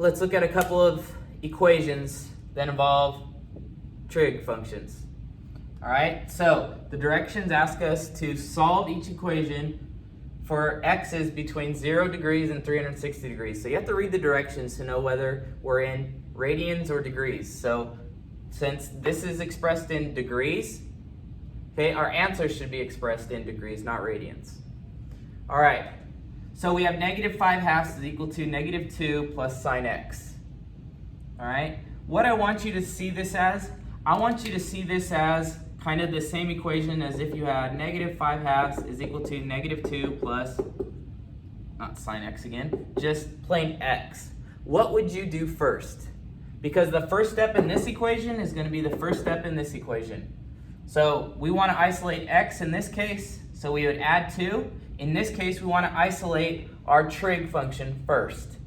let's look at a couple of equations that involve trig functions. All right, so the directions ask us to solve each equation for x's between 0 degrees and 360 degrees. So you have to read the directions to know whether we're in radians or degrees. So since this is expressed in degrees, okay, our answer should be expressed in degrees, not radians. All right, so we have -5/2 is equal to -2 plus sine x. All right, what I want you to see this as, I want you to see this as kind of the same equation as if you had -5/2 is equal to -2 plus, not sine x again, just plain x. What would you do first? Because the first step in this equation is going to be the first step in this equation. So we want to isolate x in this case, so we would add 2. In this case, we want to isolate our trig function first.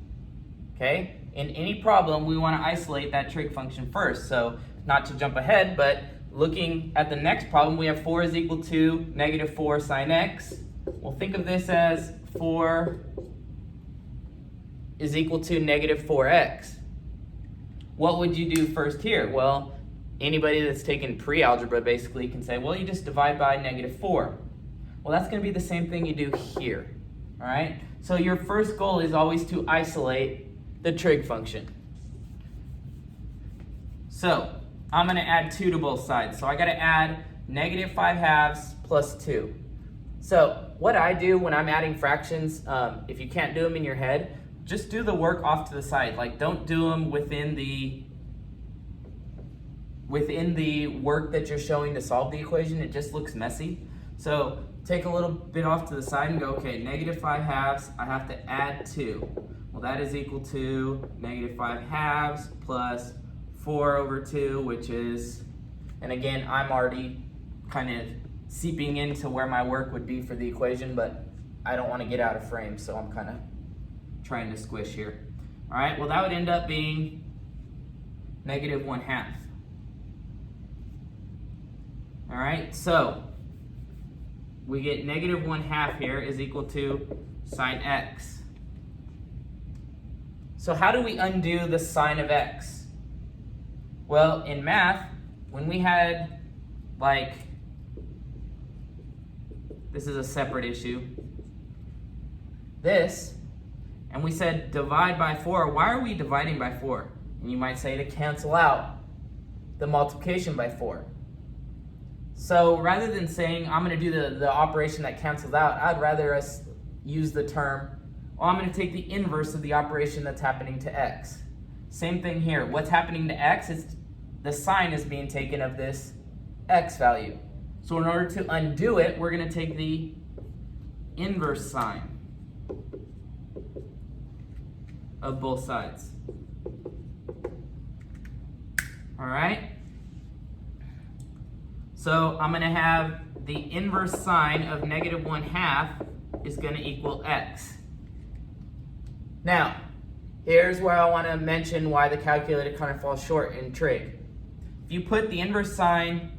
Okay? In any problem, we want to isolate that trig function first. So not to jump ahead, but looking at the next problem, we have 4 is equal to -4 sine x. We'll think of this as 4 is equal to -4x. What would you do first here? Well, anybody that's taken pre-algebra basically can say, well, you just divide by -4. Well, that's going to be the same thing you do here. All right? So your first goal is always to isolate the trig function. So I'm going to add 2 to both sides. So I got to add -5/2 plus 2. So what I do when I'm adding fractions, if you can't do them in your head, just do the work off to the side. Like, don't do them within the work that you're showing to solve the equation. It just looks messy. So take a little bit off to the side and go, okay, -5/2, I have to add 2. Well, that is equal to -5/2 plus 4 over 2, which is, and again, I'm already kind of seeping into where my work would be for the equation, but I don't want to get out of frame, so I'm kind of trying to squish here. All right, well, that would end up being -1/2. All right, so we get -1/2 here is equal to sine x. So how do we undo the sine of x? Well, in math, when we had, like, this is a separate issue, this, and we said divide by 4. Why are we dividing by 4? And you might say to cancel out the multiplication by 4. So rather than saying I'm going to do the operation that cancels out, I'd rather us use the term, well, I'm going to take the inverse of the operation that's happening to x. Same thing here. What's happening to x is the sine is being taken of this x value. So in order to undo it, we're going to take the inverse sine of both sides. All right? So I'm going to have the inverse sine of -1/2 is going to equal x. Now, here's where I want to mention why the calculator kind of falls short in trig. If you put the inverse sine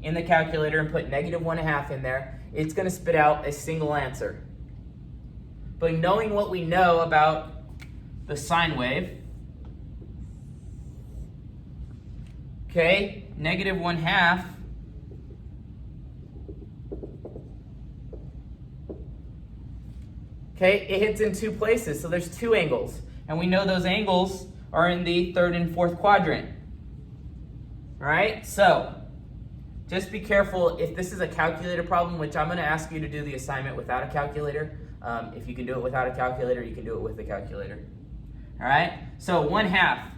in the calculator and put -1/2 in there, it's going to spit out a single answer. But knowing what we know about the sine wave, okay, -1/2 okay, it hits in 2 places, so there's 2 angles. And we know those angles are in the 3rd and 4th quadrant. All right, so just be careful if this is a calculator problem, which I'm going to ask you to do the assignment without a calculator. If you can do it without a calculator, you can do it with a calculator. All right, so 1/2.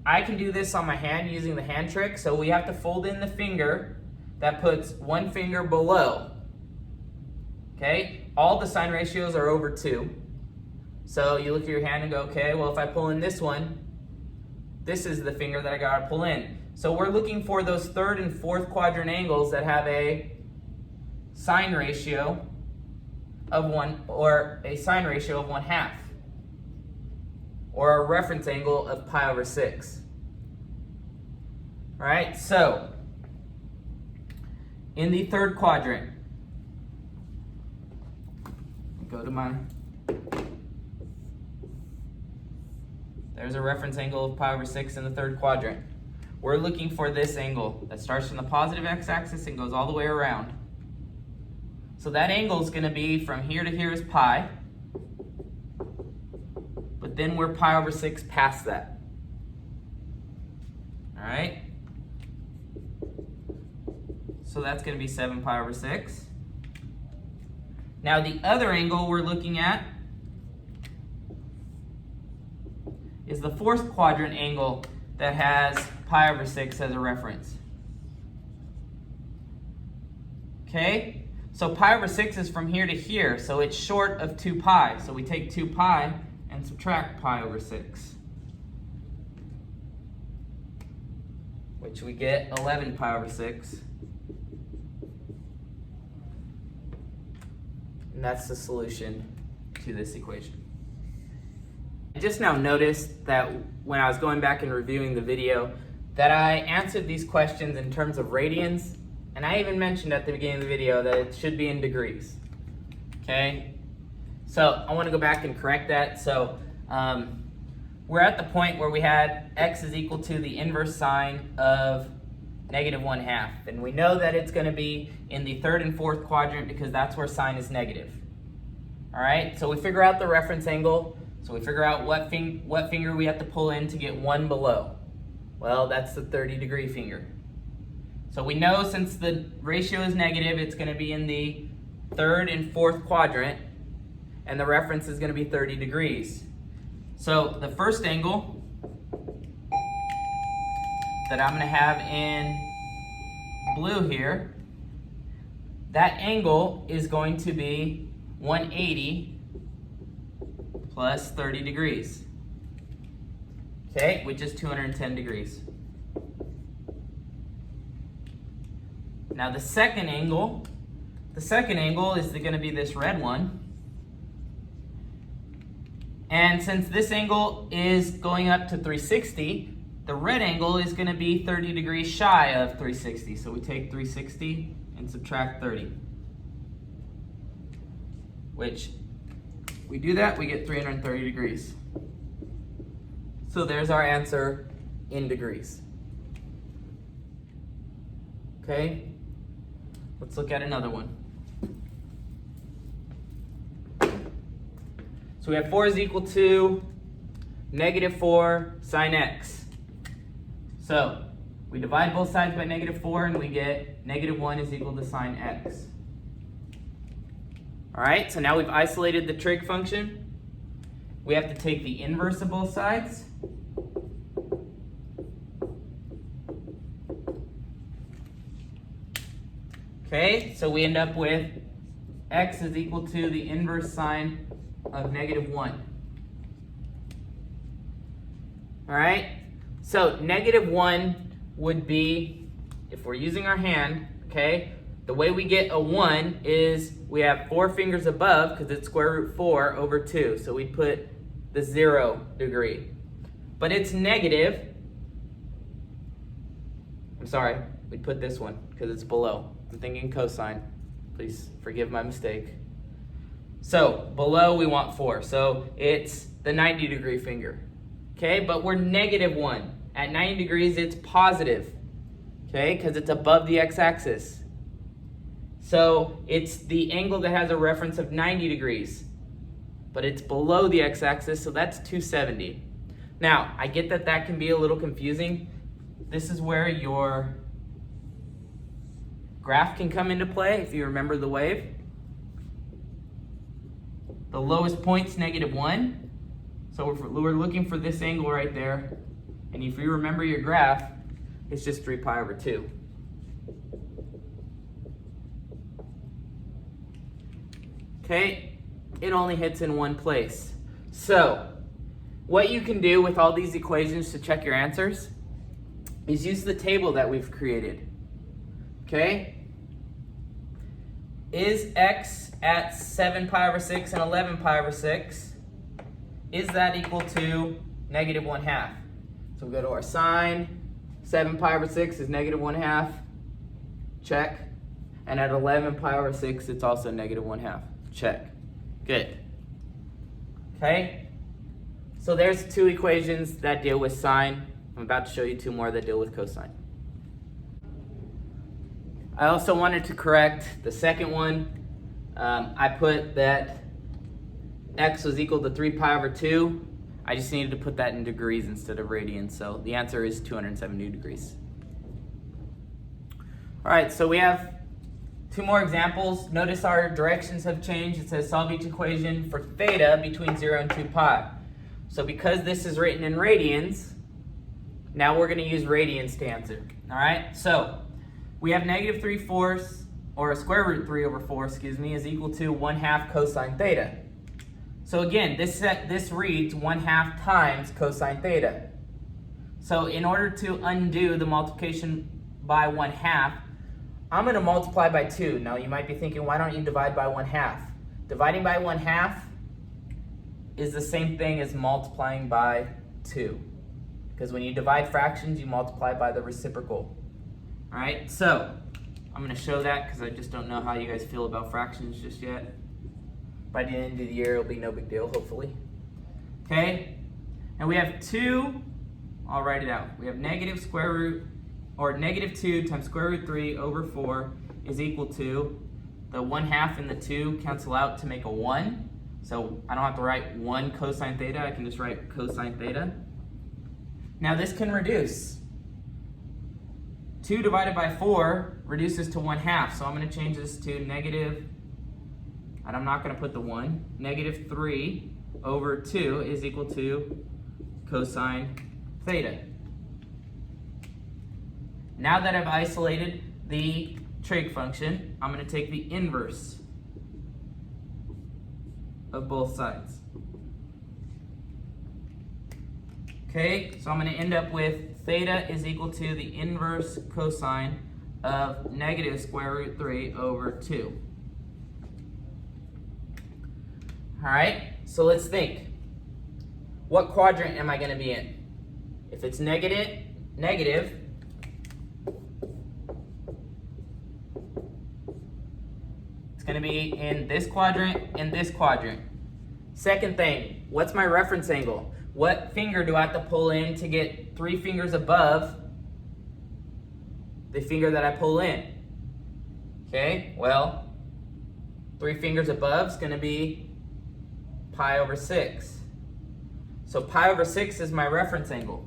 I can do this on my hand using the hand trick, so we have to fold in the finger that puts one finger below. Okay, all the sine ratios are over 2. So you look at your hand and go, okay, well, if I pull in this one, this is the finger that I gotta pull in. So we're looking for those 3rd and 4th quadrant angles that have a sine ratio of 1, or a sine ratio of 1/2. Or a reference angle of pi over 6. All right, so in the 3rd quadrant, go to my There's a reference angle of pi over 6 in the third quadrant. We're looking for this angle that starts from the positive x-axis and goes all the way around. So that angle is going to be from here to here is pi, but then we're pi over 6 past that. All right? So that's going to be 7 pi over 6. Now the other angle we're looking at is the fourth quadrant angle that has pi over 6 as a reference. Okay? So pi over 6 is from here to here, so it's short of 2 pi. So we take 2 pi and subtract pi over 6, which we get 11 pi over 6. And that's the solution to this equation. I just now noticed that when I was going back and reviewing the video that I answered these questions in terms of radians, and I even mentioned at the beginning of the video that it should be in degrees. Okay? So I want to go back and correct that. So we're at the point where we had x is equal to the inverse sine of -1/2. And we know that it's going to be in the third and fourth quadrant because that's where sine is negative. All right, so we figure out the reference angle. So we figure out what finger we have to pull in to get one below. Well, that's the 30-degree finger. So we know since the ratio is negative, it's going to be in the third and fourth quadrant, and the reference is going to be 30 degrees. So the first angle that I'm going to have in blue here, that angle is going to be 180 plus 30 degrees, okay, which is 210 degrees. Now the second angle is going to be this red one. And since this angle is going up to 360, the red angle is going to be 30 degrees shy of 360. So we take 360 and subtract 30, which we do that, we get 330 degrees. So there's our answer in degrees. Okay, let's look at another one. So we have 4 is equal to -4 sine x. So we divide both sides by -4 and we get -1 is equal to sine x. All right, so now we've isolated the trig function. We have to take the inverse of both sides. Okay, so we end up with x is equal to the inverse sine of -1. All right, so -1 would be, if we're using our hand, okay, the way we get a 1 is we have 4 fingers above because it's square root 4 over 2. So we put the 0 degree. But it's negative. I'm sorry, we put this one because it's below. I'm thinking cosine. Please forgive my mistake. So below we want 4. So it's the 90-degree finger. Okay, but we're -1. At 90 degrees, it's positive. Okay, because it's above the x-axis. So it's the angle that has a reference of 90 degrees, but it's below the x-axis, so that's 270. Now, I get that that can be a little confusing. This is where your graph can come into play, if you remember the wave. The lowest point's -1, so we're looking for this angle right there, and if you remember your graph, it's just 3 pi over 2. Okay, it only hits in one place. So, what you can do with all these equations to check your answers is use the table that we've created. Okay? Is x at 7 pi over 6 and 11 pi over 6, is that equal to -1/2? So we go to our sine, 7 pi over 6 is -1/2, check. And at 11 pi over 6, it's also -1/2. Check. Good. Okay? So there's two equations that deal with sine. I'm about to show you two more that deal with cosine. I also wanted to correct the second one. I put that x was equal to 3 pi over 2. I just needed to put that in degrees instead of radians, so the answer is 270 degrees. All right, so we have two more examples. Notice our directions have changed. It says solve each equation for theta between 0 and 2 pi. So because this is written in radians, now we're going to use radians to answer. All right, so we have negative 3/4, or square root 3 over 4, is equal to 1/2 cosine theta. So again, this reads 1/2 times cosine theta. So in order to undo the multiplication by 1/2, I'm going to multiply by 2. Now you might be thinking, why don't you divide by 1/2? Dividing by 1/2 is the same thing as multiplying by 2. Because when you divide fractions, you multiply by the reciprocal. All right, so I'm going to show that because I just don't know how you guys feel about fractions just yet. By the end of the year, it'll be no big deal, hopefully. Okay, and we have 2, I'll write it out. We have negative 2 times square root 3 over 4 is equal to, the 1/2 and the 2 cancel out to make a 1. So I don't have to write 1 cosine theta, I can just write cosine theta. Now this can reduce. 2 divided by 4 reduces to 1/2, so I'm going to change this to negative, and I'm not going to put the 1, negative 3 over 2 is equal to cosine theta. Now that I've isolated the trig function, I'm going to take the inverse of both sides. Okay, so I'm going to end up with theta is equal to the inverse cosine of negative square root 3 over 2. All right, so let's think. What quadrant am I going to be in? If it's negative, it's going to be in this quadrant and this quadrant. Second thing, what's my reference angle? What finger do I have to pull in to get 3 fingers above the finger that I pull in? Okay, well, 3 fingers above is going to be pi over 6. So pi over 6 is my reference angle.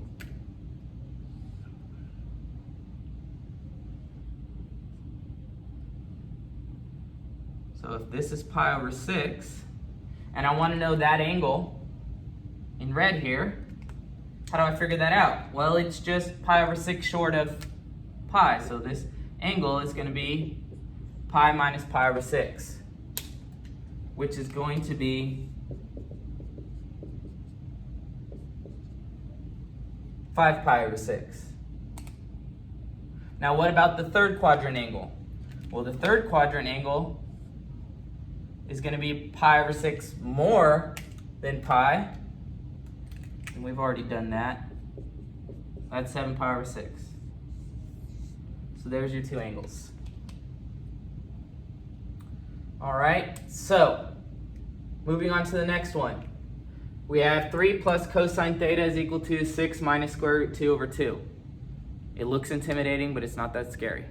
So if this is pi over 6, and I want to know that angle in red here, how do I figure that out? Well, it's just pi over 6 short of pi, so this angle is going to be pi minus pi over 6, which is going to be 5 pi over 6. Now what about the third quadrant angle? Well, the third quadrant angle is going to be pi over 6 more than pi, and we've already done that. That's 7 pi over 6. So there's your two angles. All right, so moving on to the next one. We have 3 plus cosine theta is equal to 6 minus square root 2 over 2. It looks intimidating, but it's not that scary.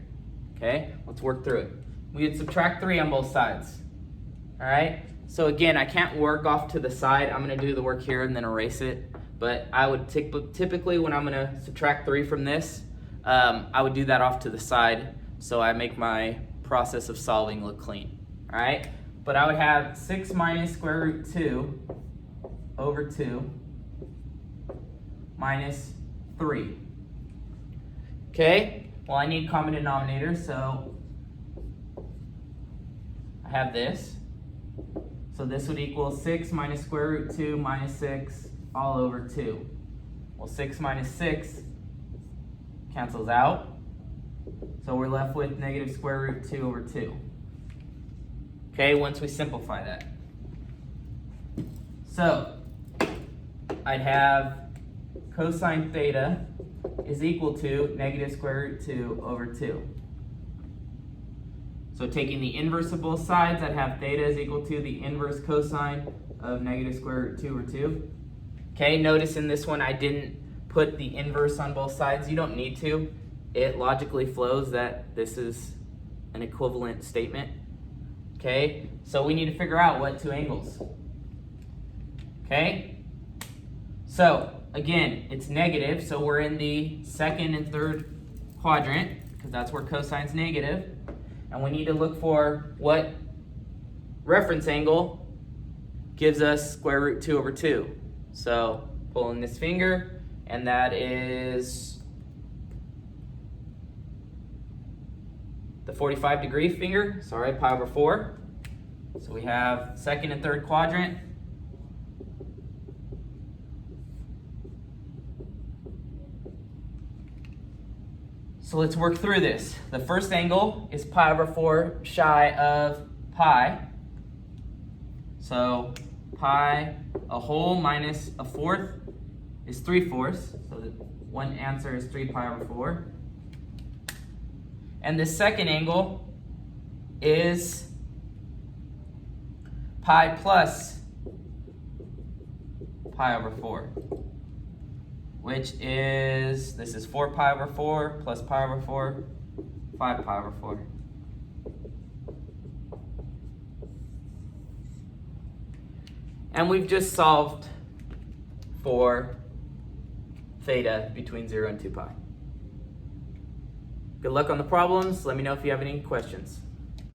Okay, let's work through it. We would subtract 3 on both sides. All right, so again, I can't work off to the side. I'm going to do the work here and then erase it. But I would typically, when I'm going to subtract 3 from this, I would do that off to the side so I make my process of solving look clean. All right, but I would have 6 minus square root 2 over 2 minus 3. Okay, well, I need common denominator, so I have this. So this would equal 6 minus square root 2 minus 6 all over 2. Well, 6 minus 6 cancels out. So we're left with negative square root 2 over 2. Okay, once we simplify that. So I'd have cosine theta is equal to negative square root 2 over 2. So taking the inverse of both sides, I'd have theta is equal to the inverse cosine of negative square root 2 over 2. Okay, notice in this one I didn't put the inverse on both sides. You don't need to. It logically flows that this is an equivalent statement. Okay, so we need to figure out what two angles. Okay, so again, it's negative, so we're in the second and third quadrant, because that's where cosine's negative. And we need to look for what reference angle gives us square root 2 over 2. So pulling this finger, and that is the 45-degree finger, sorry, pi over 4. So we have second and third quadrant. So let's work through this. The first angle is pi over 4 shy of pi. So pi, a whole minus a fourth is 3/4. So the one answer is 3 pi over 4. And the second angle is pi plus pi over 4, which is, this is 4 pi over 4 plus pi over 4, 5 pi over 4. And we've just solved for theta between 0 and 2 pi. Good luck on the problems. Let me know if you have any questions.